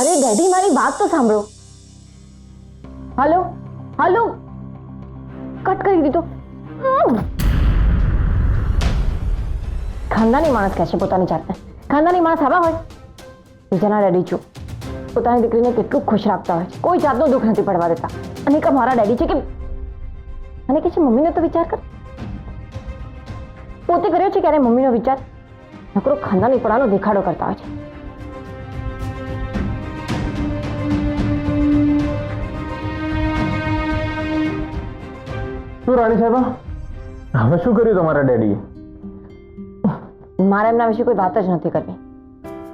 અરે ડેડી મારી વાત તો સાંભળો. હલો હલો કટ કરી દીધો. ખાનદાની માણસ કહે છે પોતાની જાતને. ખાનદાની માણસ આવા હોય. બીજાના ડેડી છું પોતાની દીકરીને કેટલું ખુશ રાખતા હોય છે, કોઈ જાતનો દુઃખ નથી પડવા દેતા. અને એક મારા ડેડી છે કે અને કે છે મમ્મીનો તો વિચાર કર. પોતે કર્યો છે ક્યારે મમ્મીનો વિચાર? નકરો ખાનદાની પડાનો દેખાડો કરતા હોય છે. શું રાણી સાહેબ, હવે શું કર્યું તમારા ડેડીએ? મારે એમના વિશે કોઈ વાત જ નથી કરવી.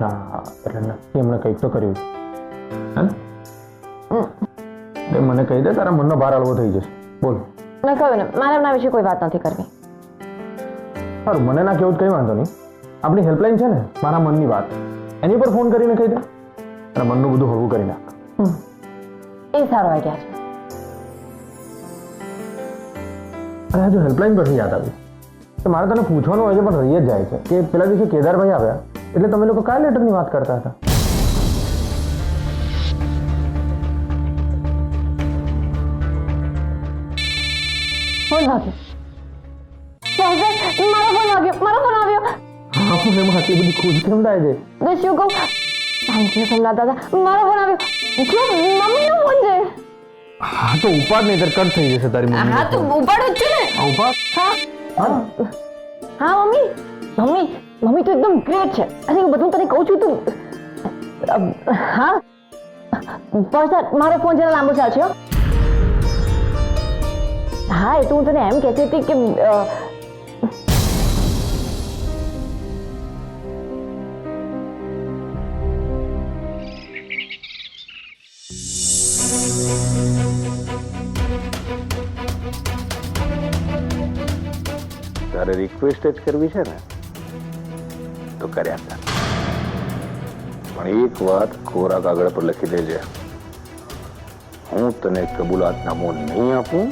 હા, એટલે નક્કી એમણે કંઈક તો કર્યું. હે મને કહી દે, તારા મનનો ભાર હળવો થઈ જશે. બોલ. મેં કહ્યું ને મારે એમના વિશે કોઈ વાત નથી કરવી. સારું, મને ના કેવું કઈ વાંધો નહીં. આપણી હેલ્પલાઇન છે ને મારા મનની વાત, એની પર ફોન કરીને કહી દે અને મનનું બધું હળવું કરી નાખ. એ સારો આઈડિયા છે. અને આ જો હેલ્પલાઇન પરથી યાદ આવ્યું કે મારે તને પૂછવાનું હોય છે પણ રહી જ જાય છે કે પેલા દિવસે કેદારભાઈ આવ્યા એટલે તમે લોકો કયા લેટરની વાત કરતા હતા? ફોન વાગ્યો. મારો ફોન આવ્યો. હા, પણ એમાં આટલી બધી ખુશી કેમ થાય છે? બસ શું કહું? થેન્ક યુ સોમનાથ દાદા. મારો ફોન આવ્યો. જો મમ્મીનો ફોન છે. હા તો ઉપાડ, નહીં કટ થઈ જશે તારી મમ્મી. હા તો ઉપાડો જ છે ને. ઉપાડ. હા હા મમ્મી તો એકદમ ગ્રેટ છે. અરે હું બધું તને કહું છું તું. હા પણ મારો ફોન જરા લાંબો ચાલશે. હા એ તો હું તને એમ કહેતી હતી કે તારે રિક્વેસ્ટ જ કરવી છે ને તો કર્યા કર, પણ એક વાત કોરા કાગળ પર લખી દેજે. હું તને કબૂલાતનામું નહીં આપું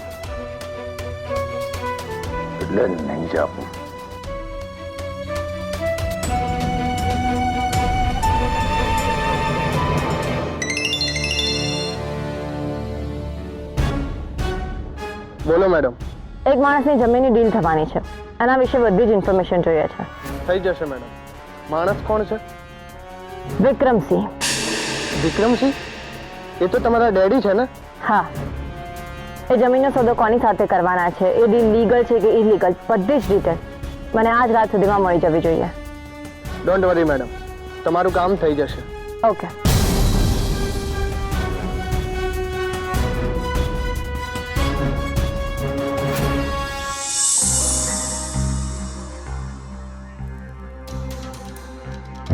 એટલે નહીં જ આપું. બોલો મેડમ. એક માણસની જમીનની ડીલ થવાની છે. એના વિશે બધી જ ઇન્ફોર્મેશન જોઈએ છે. થઈ જશે મેડમ. માણસ કોણ છે? વિક્રમસિંહ. વિક્રમસિંહ? એ તો તમારા ડેડી છે ને? હા, એ જમીનનો સોદો કોની સાથે કરવાના છે, એ ડીલ લીગલ છે કે ઇલીગલ, બધી જ ડિટેલ મને આજ રાત સુધીમાં મળી જવી જોઈએ. ડોન્ટ વરી મેડમ, તમારું કામ થઈ જશે. ઓકે.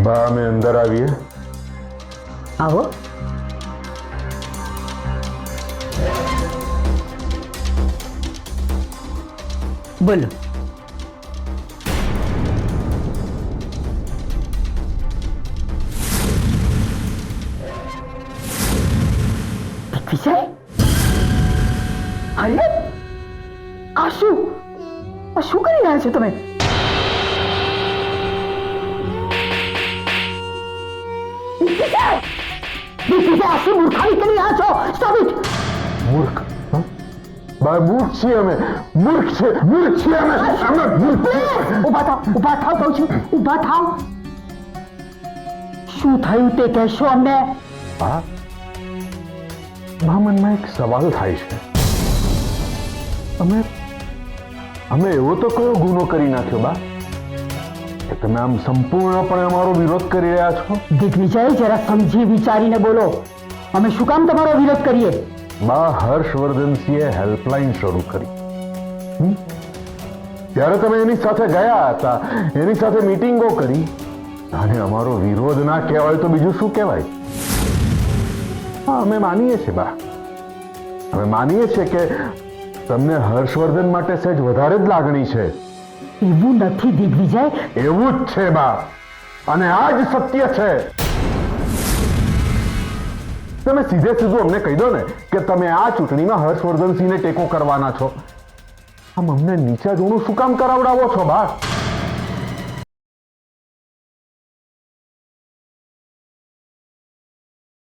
બા અમે અંદર આવીએ. આવો. બોલો. વિજય, અરે આ શું કરી રહ્યા છો તમે? મૂર્ખ? બા મૂર્ખ છીએ અમે. મૂર્ખ છીએ અમે. ઉભા થાવ કહું છું. ઉભા થાવ. શું થયું તે કહેશો અમને? બા મનમાં એક સવાલ થાય છે. અમે એવો તો કયો ગુનો કરી નાખ્યો બા કે તમે આમ સંપૂર્ણપણે અમારો વિરોધ કરી રહ્યા છો? દિગ્વિજય, જરા સમજી વિચારીને બોલો. અમે શું કામ તમારો વિરોધ કરીએ? બા હર્ષવર્ધનસિંહે હેલ્પલાઇન શરૂ કરી ત્યારે તમે એની સાથે ગયા હતા, એની સાથે મીટિંગો કરી, અને અમારો વિરોધ ના કહેવાય તો બીજું શું કહેવાય? હા, અમે માનીએ છીએ બા, અમે માનીએ છીએ કે તમને હર્ષવર્ધન માટે સહેજ વધારે જ લાગણી છે. એવું નથી દિગ્વિજય. એવું જ છે બા, અને આ જ સત્ય છે. તમે સીધે સીધું અમને કહી દો ને કે તમે આ ચૂંટણીમાં હર્ષવર્ધનસિંહને ટેકો કરવાના છો. આમ અમને નીચા જોનું શું કામ કરાવડાવો છો બા?